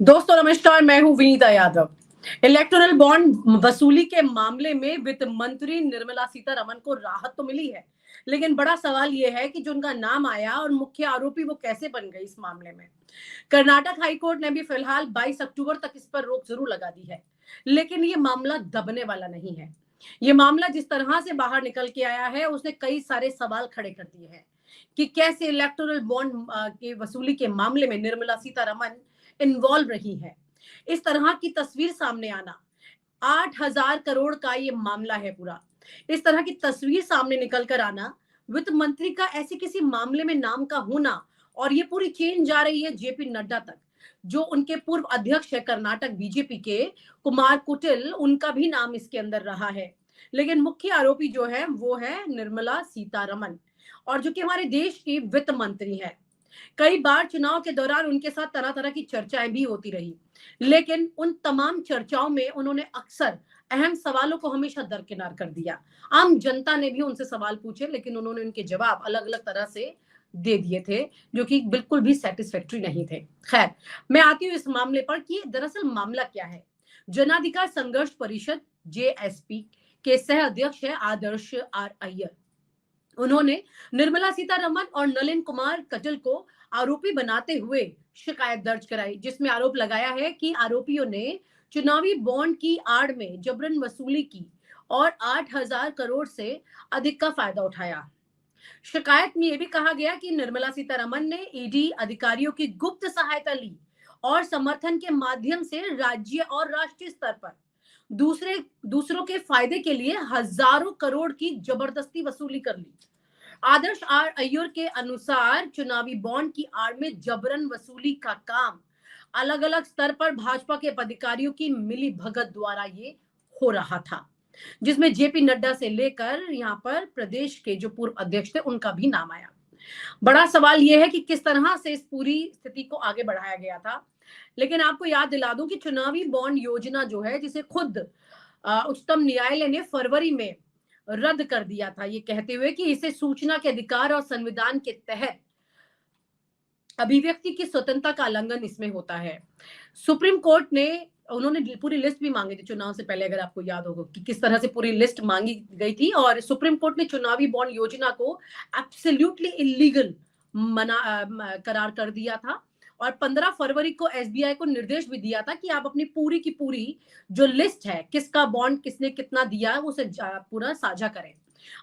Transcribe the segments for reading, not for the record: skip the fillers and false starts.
दोस्तों नमस्कार, मैं हूं विनीता यादव। इलेक्टोरल बॉन्ड वसूली के मामले में वित्त मंत्री निर्मला सीतारमण को राहत तो मिली है, लेकिन बड़ा सवाल यह है कि जो उनका नाम आया और मुख्य आरोपी वो कैसे बन गई इस मामले में। कर्नाटक हाईकोर्ट ने भी फिलहाल 22 अक्टूबर तक इस पर रोक जरूर लगा दी है, लेकिन ये मामला दबने वाला नहीं है। ये मामला जिस तरह से बाहर निकल के आया है, उसने कई सारे सवाल खड़े कर दिए हैं कि कैसे इलेक्टोरल बॉन्ड के वसूली के मामले में निर्मला सीतारमण इन्वॉल्व रही है। इस तरह की तस्वीर सामने आना, 8,000 करोड़ का ये मामला है पूरा। इस तरह की तस्वीर सामने निकल कर आना, वित्त मंत्री का ऐसे किसी मामले में नाम का होना, और ये पूरी चेन जा रही है जेपी नड्डा तक, जो उनके पूर्व अध्यक्ष है कर्नाटक बीजेपी के कुमार कुटिल, उनका भी नाम इसके अंदर रहा है। लेकिन मुख्य आरोपी जो है वो है निर्मला सीतारमण, और जो कि हमारे देश की वित्त मंत्री है। कई बार चुनाव के दौरान उनके साथ तरह तरह की चर्चाएं भी होती रही, लेकिन उन तमाम चर्चाओं में उन्होंने अक्सर अहम सवालों को हमेशा दरकिनार कर दिया। आम जनता ने भी उनसे सवाल पूछे, लेकिन उन्होंने उनके जवाब अलग अलग तरह से दे दिए थे, जो कि बिल्कुल भी सेटिस्फैक्टरी नहीं थे। खैर, मैं आती हूँ इस मामले पर कि दरअसल मामला क्या है। जनाधिकार संघर्ष परिषद जेएसपी के सह अध्यक्ष है आदर्श आर अय्यर। उन्होंने निर्मला सीतारमण और नलिन कुमार कटिल को आरोपी बनाते हुए शिकायत दर्ज कराई, जिसमें आरोप लगाया है कि आरोपियों ने चुनावी बॉन्ड की आड़ में जबरन वसूली की और 8,000 करोड़ से अधिक का फायदा उठाया। शिकायत में यह भी कहा गया कि निर्मला सीतारमण ने ईडी अधिकारियों की गुप्त सहायता ली और समर्थन के माध्यम से राज्य और राष्ट्रीय स्तर पर दूसरों के फायदे के लिए हजारों करोड़ की जबरदस्ती वसूली कर ली। आदर्श आर अय्यर के अनुसार चुनावी बॉन्ड की आड़ में जबरन वसूली का काम अलग अलग स्तर पर भाजपा के पदाधिकारियों की मिली भगत द्वारा ये हो रहा था, जिसमें जेपी नड्डा से लेकर यहाँ पर प्रदेश के जो पूर्व अध्यक्ष थे उनका भी नाम आया। बड़ा सवाल यह है कि किस तरह से इस पूरी स्थिति को आगे बढ़ाया गया था। लेकिन आपको याद दिला दूं कि चुनावी बॉन्ड योजना जो है, जिसे खुद उच्चतम न्यायालय ने फरवरी में रद्द कर दिया था, ये कहते हुए कि इसे सूचना के अधिकार और संविधान के तहत अभिव्यक्ति की स्वतंत्रता का उल्लंघन इसमें होता है। सुप्रीम कोर्ट ने उन्होंने पूरी लिस्ट भी मांगी थी चुनाव से पहले, अगर आपको याद होगा कि किस तरह से पूरी लिस्ट मांगी गई थी, और सुप्रीम कोर्ट ने चुनावी बॉन्ड योजना को एब्सोल्युटली इलीगल करार कर दिया था। और 15 फरवरी को एसबीआई को निर्देश भी दिया था कि आप अपनी पूरी की पूरी जो लिस्ट है, किसका बॉन्ड किसने कितना दिया, उसे पूरा साझा करें।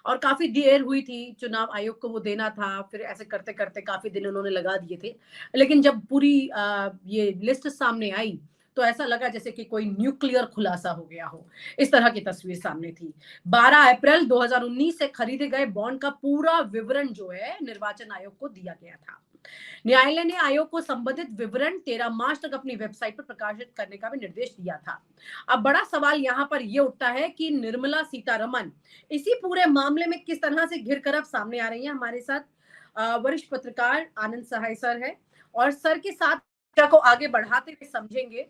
और काफी देर हुई थी, चुनाव आयोग को वो देना था, फिर ऐसे करते करते काफी दिन उन्होंने लगा दिए थे। लेकिन जब पूरी ये लिस्ट सामने आई तो ऐसा लगा जैसे कि कोई न्यूक्लियर खुलासा हो गया हो। इस तरह की तस्वीर सामने थी। 12 अप्रैल 2019 से खरीदे गए बॉन्ड का पूरा विवरण जो है निर्वाचन आयोग को दिया गया था। न्यायालय ने आयोग को संबंधित विवरण 13 मार्च तक अपनी वेबसाइट पर प्रकाशित करने का भी निर्देश दिया था। अब बड़ा सवाल यहाँ पर यह उठता है कि निर्मला सीतारमण इसी पूरे मामले में किस तरह से घिर कर अब सामने आ रही है। हमारे साथ वरिष्ठ पत्रकार आनंद सहाय सर है, और सर के साथ चर्चा को आगे बढ़ाते हुए समझेंगे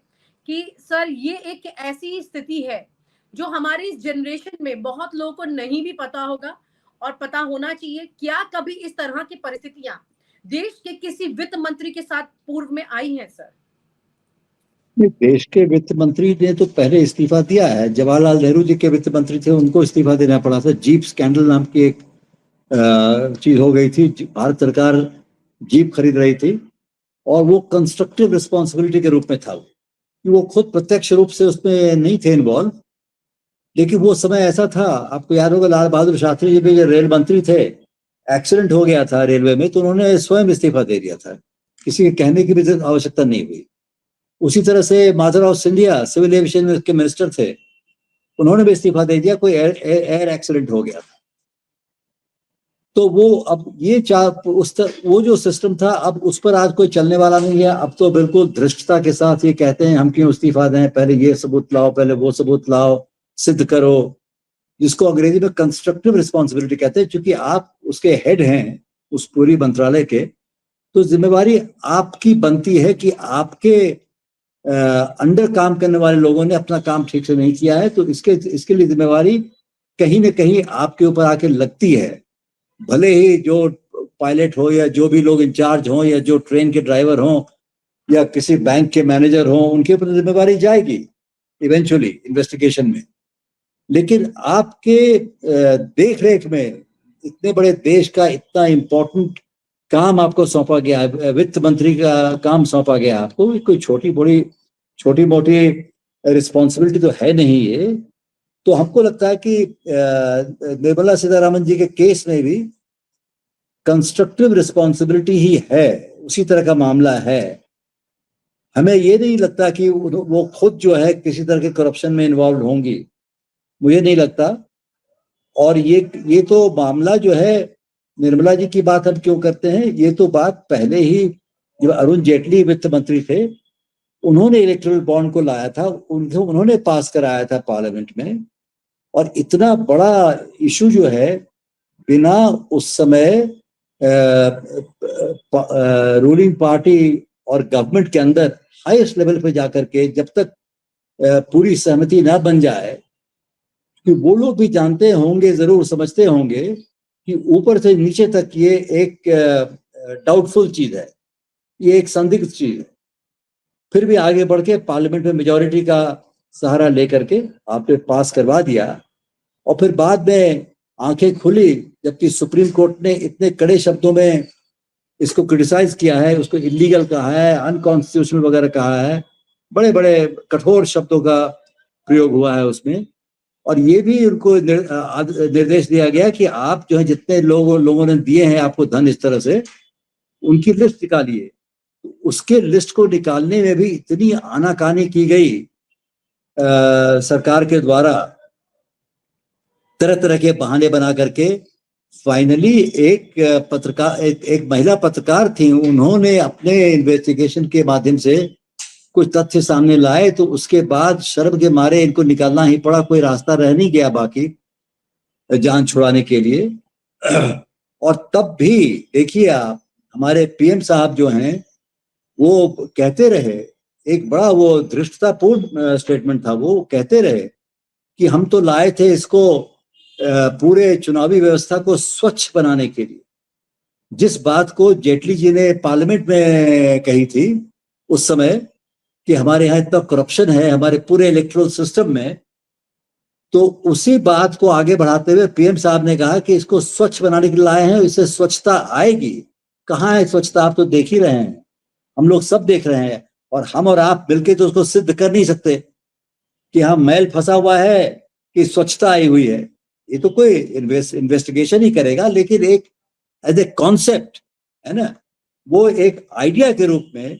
कि सर ये एक ऐसी स्थिति है जो हमारी इस जनरेशन में बहुत लोगों को नहीं भी पता होगा और पता होना चाहिए। क्या कभी इस तरह की परिस्थितियां देश के किसी वित्त मंत्री के साथ पूर्व में आई हैं सर? देश के वित्त मंत्री ने तो पहले इस्तीफा दिया है। जवाहरलाल नेहरू जी के वित्त मंत्री थे, उनको इस्तीफा देना पड़ा था। जीप स्कैंडल नाम की एक चीज हो गई थी। भारत सरकार जीप खरीद रही थी और वो कंस्ट्रक्टिव रिस्पॉन्सिबिलिटी के रूप में था। वो खुद प्रत्यक्ष रूप से उसमें नहीं थे इन्वॉल्व, लेकिन वो समय ऐसा था, आपको याद होगा लाल बहादुर शास्त्री जी भी जो रेल मंत्री थे, एक्सीडेंट हो गया था रेलवे में, तो उन्होंने स्वयं इस्तीफा दे दिया था, किसी के कहने की भी आवश्यकता नहीं हुई। उसी तरह से माधवराव सिंधिया सिविल एविएशन के मिनिस्टर थे, उन्होंने भी इस्तीफा दे दिया, कोई एयर एक्सीडेंट हो गया था। तो वो अब ये वो जो सिस्टम था, अब उस पर आज कोई चलने वाला नहीं है। अब तो बिल्कुल धृष्टता के साथ ये कहते हैं हम क्यों इस्तीफा दें, पहले ये सबूत लाओ, पहले वो सबूत लाओ, सिद्ध करो, जिसको अंग्रेजी में कंस्ट्रक्टिव रिस्पॉन्सिबिलिटी कहते हैं। चूंकि आप उसके हेड हैं उस पूरी मंत्रालय के, तो जिम्मेवारी आपकी बनती है कि आपके अंडर काम करने वाले लोगों ने अपना काम ठीक से नहीं किया है, तो इसके लिए जिम्मेवारी कहीं ना कहीं आपके ऊपर आके लगती है। भले ही जो पायलट हो या जो भी लोग इंचार्ज हो या जो ट्रेन के ड्राइवर हो, या किसी बैंक के मैनेजर हो, उनके ऊपर जिम्मेवारी जाएगी इवेंचुअली इन्वेस्टिगेशन में। लेकिन आपके देख रेख में इतने बड़े देश का इतना इंपॉर्टेंट काम आपको सौंपा गया है, वित्त मंत्री का काम सौंपा गया आपको, कोई छोटी मोटी रिस्पॉन्सिबिलिटी तो है नहीं ये। तो हमको लगता है कि निर्मला सीतारमन जी के केस में भी कंस्ट्रक्टिव रिस्पॉन्सिबिलिटी ही है, उसी तरह का मामला है। हमें ये नहीं लगता कि वो खुद जो है किसी तरह के करप्शन में इन्वॉल्व होंगी, मुझे नहीं लगता। और ये तो मामला जो है, निर्मला जी की बात हम क्यों करते हैं, ये तो बात पहले ही जब अरुण जेटली वित्त मंत्री थे, उन्होंने इलेक्टोरल बॉन्ड को लाया था, उन्होंने पास कराया था पार्लियामेंट में। और इतना बड़ा इशू जो है, बिना उस समय रूलिंग पार्टी और गवर्नमेंट के अंदर हाईएस्ट लेवल पे जाकर के जब तक पूरी सहमति ना बन जाए, कि वो लोग भी जानते होंगे, जरूर समझते होंगे कि ऊपर से नीचे तक ये एक डाउटफुल चीज है, ये एक संदिग्ध चीज है। फिर भी आगे बढ़ के पार्लियामेंट में मेजॉरिटी का सहारा लेकर के आपने पास करवा दिया। और फिर बाद में आंखें खुली जबकि सुप्रीम कोर्ट ने इतने कड़े शब्दों में इसको क्रिटिसाइज किया है, उसको इलीगल कहा है, अनकॉन्स्टिट्यूशनल वगैरह कहा है, बड़े बड़े कठोर शब्दों का प्रयोग हुआ है उसमें। और ये भी उनको निर्देश दिया गया कि आप जो है जितने लोगों ने दिए हैं आपको धन इस तरह से, उनकी लिस्ट निकालिए। उसके लिस्ट को निकालने में भी इतनी आनाकानी की गई सरकार के द्वारा, तरह तरह के बहाने बना करके। फाइनली एक पत्रकार, एक महिला पत्रकार थी, उन्होंने अपने इन्वेस्टिगेशन के माध्यम से कुछ तथ्य सामने लाए, तो उसके बाद शर्म के मारे इनको निकालना ही पड़ा, कोई रास्ता रह नहीं गया बाकी जान छुड़ाने के लिए। और तब भी देखिए आप, हमारे पीएम साहब जो हैं वो कहते रहे, एक बड़ा वो धृष्टतापूर्ण स्टेटमेंट था, वो कहते रहे कि हम तो लाए थे इसको पूरे चुनावी व्यवस्था को स्वच्छ बनाने के लिए। जिस बात को जेटली जी ने पार्लियामेंट में कही थी उस समय कि हमारे यहाँ इतना करप्शन है हमारे पूरे इलेक्टोरल सिस्टम में, तो उसी बात को आगे बढ़ाते हुए पीएम साहब ने कहा कि इसको स्वच्छ बनाने के लिए लाए हैं, इससे स्वच्छता आएगी। कहाँ है स्वच्छता, आप तो देख ही रहे हैं, हम लोग सब देख रहे हैं। और हम और आप मिलके तो उसको सिद्ध कर नहीं सकते कि हाँ मैल फंसा हुआ है कि स्वच्छता आई हुई है। ये तो कोई इन्वेस्टिगेशन ही करेगा, लेकिन एक एज ए कॉन्सेप्ट है ना, वो एक आइडिया के रूप में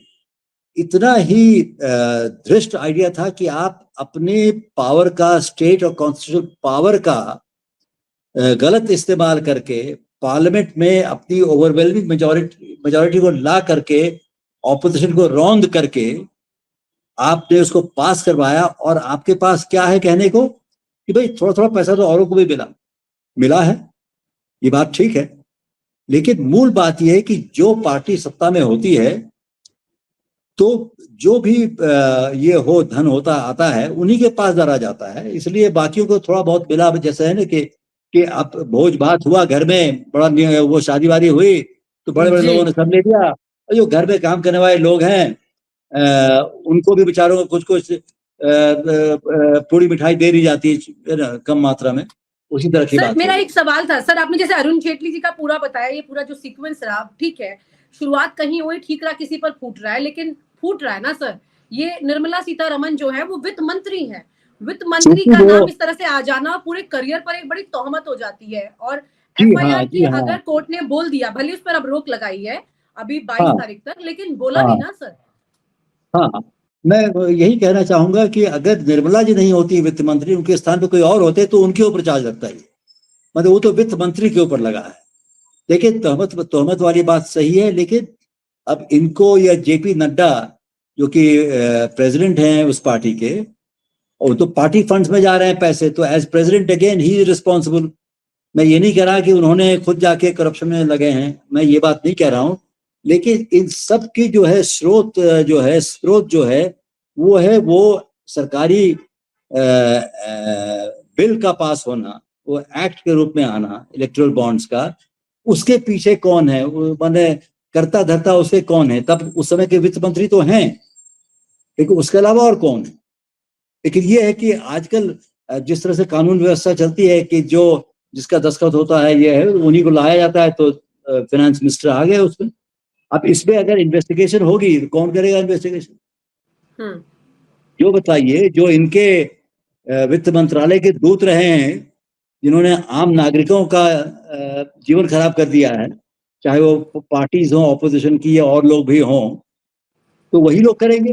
इतना ही धृष्ट आइडिया था कि आप अपने पावर का, स्टेट और कॉन्स्टिट्यूशनल पावर का गलत इस्तेमाल करके पार्लियामेंट में अपनी ओवरवेलमिंग मेजॉरिटी को ला करके ऑपोजिशन को रौंद करके आपने उसको पास करवाया। और आपके पास क्या है कहने को कि भाई थोड़ा थोड़ा पैसा तो औरों को भी मिला है, ये बात ठीक है। लेकिन मूल बात यह है कि जो पार्टी सत्ता में होती है तो जो भी ये हो धन होता आता है उन्हीं के पास धरा जाता है, इसलिए बाकियों को थोड़ा बहुत मिला। जैसे है ना कि अब भोज भात हुआ घर में, बड़ा वो शादी वादी हुई तो बड़े बड़े लोगों ने सब ले दिया, और जो घर में काम करने वाले लोग हैं उनको भी बेचारों को कुछ कुछ पूरी मिठाई दे दी जाती है ना, कम मात्रा में। उसी तरह की बात। मेरा एक सवाल था सर, आपने जैसे अरुण जेटली जी का पूरा बताया, ये पूरा जो सीक्वेंस रहा, ठीक है, शुरुआत कहीं हुई ठीक रहा, किसी पर फूट रहा है, लेकिन फूट रहा है ना सर। ये निर्मला सीतारमन जो है वो वित्त मंत्री है, वित्त मंत्री का नाम इस तरह से आ जाना पूरे करियर पर एक बड़ी तोहमत हो जाती है। और एफआईआर की अगर कोर्ट ने बोल दिया, भले उस पर अब रोक लगाई है अभी 22 तारीख तक, लेकिन बोला नहीं ना सर। हाँ, मैं यही कहना चाहूंगा कि अगर निर्मला जी नहीं होती वित्त मंत्री, उनके स्थान पे कोई और होते तो उनके ऊपर चार्ज लगता है। मतलब वो तो वित्त मंत्री के ऊपर लगा है। देखिए तोहमत वाली बात सही है, लेकिन अब इनको या जेपी नड्डा जो कि प्रेसिडेंट हैं उस पार्टी के, और तो पार्टी फंड्स में जा रहे हैं पैसे, तो as president again he is responsible. मैं ये नहीं कह रहा कि उन्होंने खुद जाके करप्शन में लगे हैं, मैं ये बात नहीं कह रहा हूं, लेकिन इन सब की जो है स्रोत जो है वो सरकारी बिल का पास होना, वो एक्ट के रूप में आना इलेक्टोरल बॉन्ड्स का, उसके पीछे कौन है, माने करता धरता उसे कौन है? तब उस समय के वित्त मंत्री तो हैं, लेकिन उसके अलावा और कौन है? लेकिन ये है कि आजकल जिस तरह से कानून व्यवस्था चलती है कि जो जिसका दस्तखत होता है ये है, उन्हीं को लाया जाता है, तो फाइनेंस मिनिस्टर आ गए उसमें। अब इसमें अगर इन्वेस्टिगेशन होगी तो कौन करेगा इन्वेस्टिगेशन? जो बताइए, जो इनके वित्त मंत्रालय के दूत रहे हैं, जिन्होंने आम नागरिकों का जीवन खराब कर दिया है, चाहे वो पार्टीज हों ऑपोजिशन की या और लोग भी हों, तो वही लोग करेंगे।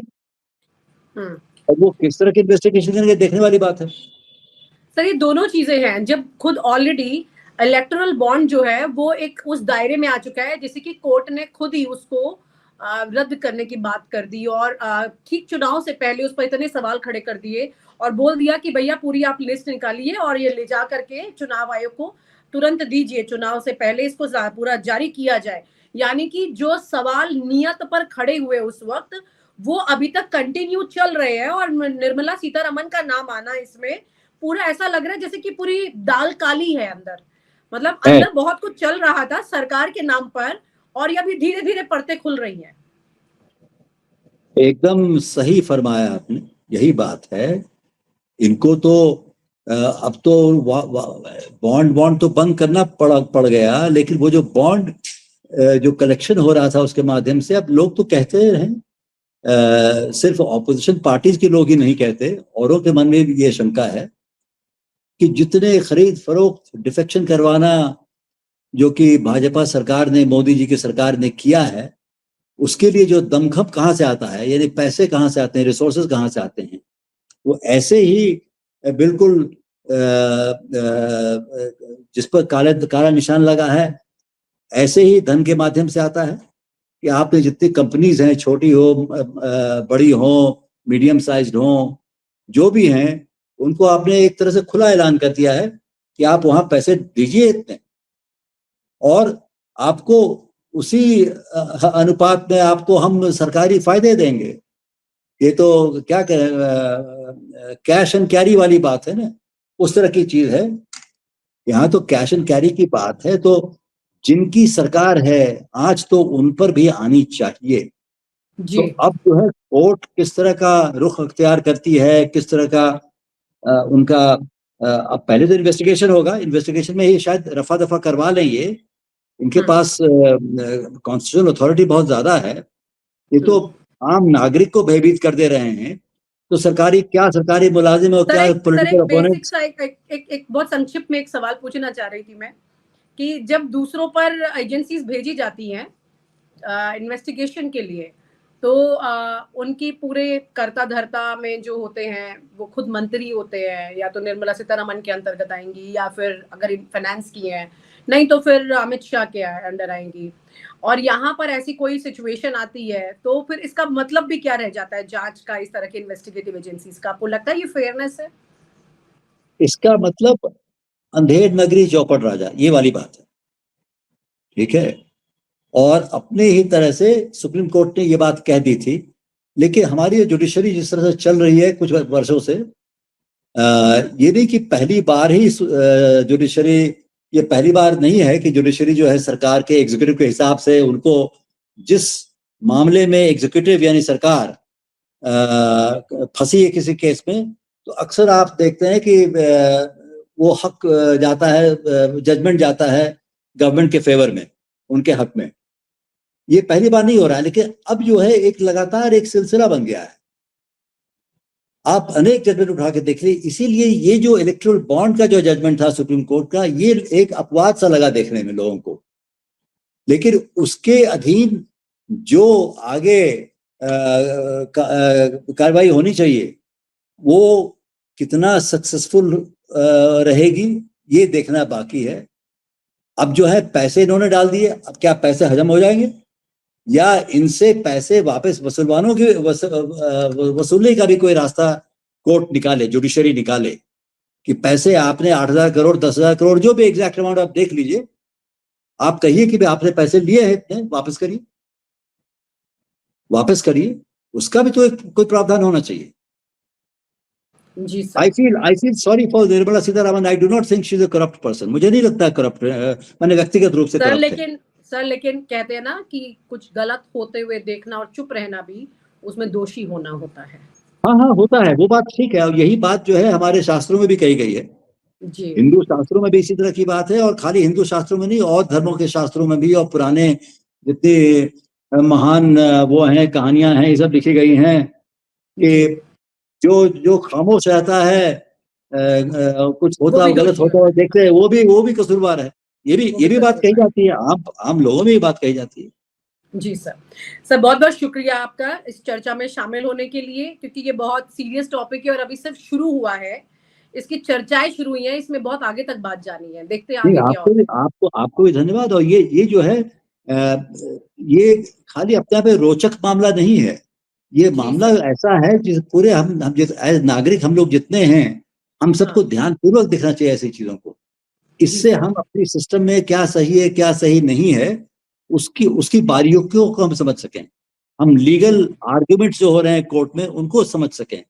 और वो किस तरह की इन्वेस्टिगेशन करेंगे, देखने वाली बात है। सर ये दोनों चीजें हैं, जब खुद ऑलरेडी इलेक्टोरल बॉन्ड जो है वो एक उस दायरे में आ चुका है जैसे कि कोर्ट ने खुद ही उसको रद्द करने की बात कर दी, और ठीक चुनाव से पहले उस पर इतने सवाल खड़े कर दिए और बोल दिया कि भैया पूरी आप लिस्ट निकालिए और ये ले जा करके चुनाव आयोग को तुरंत दीजिए, चुनाव से पहले इसको पूरा जारी किया जाए। यानी कि जो सवाल नियत पर खड़े हुए उस वक्त वो अभी तक कंटिन्यू चल रहे हैं, और निर्मला सीतारमन का नाम आना इसमें पूरा ऐसा लग रहा है जैसे कि पूरी दाल काली है अंदर। मतलब अंदर बहुत कुछ चल रहा था सरकार के नाम पर, और ये अभी धीरे धीरे परतें खुल रही हैं। एकदम सही फरमाया आपने, यही बात है। इनको तो अब तो बॉन्ड तो बंद करना पड़ गया, लेकिन वो जो बॉन्ड जो कलेक्शन हो रहा था उसके माध्यम से, अब लोग तो कहते रहे, सिर्फ ऑपोजिशन पार्टीज के लोग ही नहीं कहते, औरों के मन में भी ये शंका है कि जितने खरीद फरोख्त डिफेक्शन करवाना जो कि भाजपा सरकार ने, मोदी जी की सरकार ने किया है, उसके लिए जो दमखम कहाँ से आता है, यानी पैसे कहाँ से आते हैं, रिसोर्सेज कहाँ से आते हैं, वो ऐसे ही बिल्कुल जिस पर काला निशान लगा है, ऐसे ही धन के माध्यम से आता है कि आपने जितनी कंपनीज हैं, छोटी हो बड़ी हो मीडियम साइज्ड हो, जो भी हैं, उनको आपने एक तरह से खुला ऐलान कर दिया है कि आप वहां पैसे दीजिए इतने, और आपको उसी अनुपात में आपको हम सरकारी फायदे देंगे। ये तो क्या करें, कैश एंड कैरी वाली बात है ना, उस तरह की चीज है। यहाँ तो कैश एंड कैरी की बात है, तो जिनकी सरकार है आज तो उन पर भी आनी चाहिए। जी। तो अब जो है कोर्ट किस तरह का रुख अख्तियार करती है, किस तरह का उनका अब पहले तो इन्वेस्टिगेशन होगा, इन्वेस्टिगेशन में ही शायद रफा दफा करवा लें। ये इनके पास कॉन्स्टिट्यूशनल अथॉरिटी बहुत ज्यादा है, ये तो आम नागरिक को भयभीत कर दे रहे हैं। तो सरकारी मुलाजिम और क्या पॉलिटिकल अपोनेंट्स। एक बहुत संक्षिप्त में एक सवाल पूछना चाह रही थी मैं, कि जब दूसरों पर एजेंसीज भेजी जाती हैं इन्वेस्टिगेशन के लिए, तो उनकी पूरे कर्ता धर्ता में जो होते हैं वो खुद मंत्री होते हैं, या तो निर्मला सीतारमन के अंतर्गत आएंगी, या फिर अगर फाइनेंस की है, नहीं तो फिर अमित शाह के अंडर आएंगी। और यहाँ पर ऐसी कोई सिचुएशन आती है तो फिर इसका मतलब भी क्या रह जाता है जांच का, इस तरह के इन्वेस्टिगेटिव एजेंसीज का? आपको लगता है ये फेयरनेस है? इसका मतलब अंधेर नगरी चौपट राजा, ये वाली बात है, ठीक है। और अपने ही तरह से सुप्रीम कोर्ट ने ये बात कह दी थी, लेकिन हमारी जुडिशरी जिस तरह से चल रही है कुछ वर्षों से, ये नहीं कि पहली बार ही जुडिशरी, ये पहली बार नहीं है कि जुडिशरी जो है सरकार के एग्जीक्यूटिव के हिसाब से, उनको जिस मामले में एग्जीक्यूटिव यानी सरकार फंसी है किसी केस में, तो अक्सर आप देखते हैं कि वो हक जाता है, जजमेंट जाता है गवर्नमेंट के फेवर में, उनके हक में। ये पहली बार नहीं हो रहा है, लेकिन अब जो है एक लगातार एक सिलसिला बन गया है। आप अनेक जजमेंट उठा के देख लीजिए। इसीलिए ये जो इलेक्टोरल बॉन्ड का जो जजमेंट था सुप्रीम कोर्ट का, ये एक अपवाद सा लगा देखने में लोगों को, लेकिन उसके अधीन जो आगे कार्रवाई होनी चाहिए वो कितना सक्सेसफुल रहेगी, ये देखना बाकी है। अब जो है पैसे इन्होंने डाल दिए, अब क्या पैसे हजम हो जाएंगे, या इनसे पैसे वापस वसूलवानों की वसूलने का भी कोई रास्ता कोर्ट निकाले, जुडिशरी निकाले, कि पैसे आपने 8,000 करोड़ 10,000 करोड़ जो भी एग्जैक्ट अमाउंट आप देख लीजिए, आप कहिए कि आपने पैसे लिए हैं इतने, वापस करिए, उसका भी तो एक कोई प्रावधान होना चाहिए। जी sir. I feel sorry for Nirmala Sitharaman. I do not think she's a corrupt person. मुझे नहीं लगता करप्ट, मैंने व्यक्तिगत रूप से सर करप्ट है। सर लेकिन कहते हैं ना कि कुछ गलत होते हुए देखना और चुप रहना भी उसमें दोषी होना होता है। हाँ हाँ, होता है, वो बात ठीक है, और यही बात जो है हमारे शास्त्रों में भी कही गई है। जी हिंदू शास्त्रों में भी इसी तरह की बात है, और खाली हिंदू शास्त्रों में नहीं, और धर्मों के शास्त्रों में भी, और पुराने जितने महान वो हैं, कहानियां हैं, ये सब लिखी गई हैं जी कि जो जो खामोश रहता है, कुछ वो होता भी गलत दोषी होता होता हुआ है। देखते हैं, वो भी कसूरवार है। वो ये भी भी बात कही कसूरवार है। जाती है, आम लोगों में ये बात कही जाती है। जी सर। सर बहुत-बहुत शुक्रिया आपका इस चर्चा में शामिल होने के लिए, क्योंकि ये बहुत सीरियस टॉपिक है और अभी सिर्फ शुरू हुआ है। इसकी चर्चाएँ शुरू हुई हैं, इसमें बहुत आगे तक बात जानी है। देखते हैं नहीं, आगे क्या होता है। आपको भी धन्यवाद। और ये जो है ये खाली अपने आप में रोचक मामला नहीं है, ये जी मामला सर। ऐसा है जिस पूरे हम एज नागरिक हम लोग जितने हैं, हम सबको हाँ, ध्यानपूर्वक देखना चाहिए ऐसी चीजों को। जी इससे सर। हम अपनी सिस्टम में क्या सही है क्या सही नहीं है, उसकी उसकी बारीकियों को हम समझ सकें, हम लीगल जी, आर्ग्यूमेंट्स जो हो रहे हैं कोर्ट में उनको समझ सकें,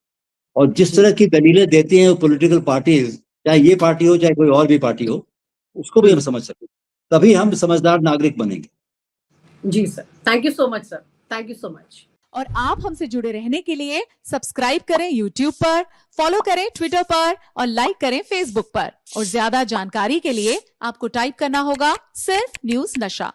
और जिस जी। तरह की दलीलें देती हैं पॉलिटिकल पार्टीज, चाहे ये पार्टी हो चाहे कोई और भी पार्टी हो, उसको भी हम हुँ। समझ सकें, तभी हम समझदार नागरिक बनेंगे। जी sir. Thank you so much sir. Thank you so much. और आप हमसे जुड़े रहने के लिए सब्सक्राइब करें YouTube पर, फॉलो करें ट्विटर पर और लाइक करें Facebook पर। और ज्यादा जानकारी के लिए आपको टाइप करना होगा सिर्फ न्यूज नशा।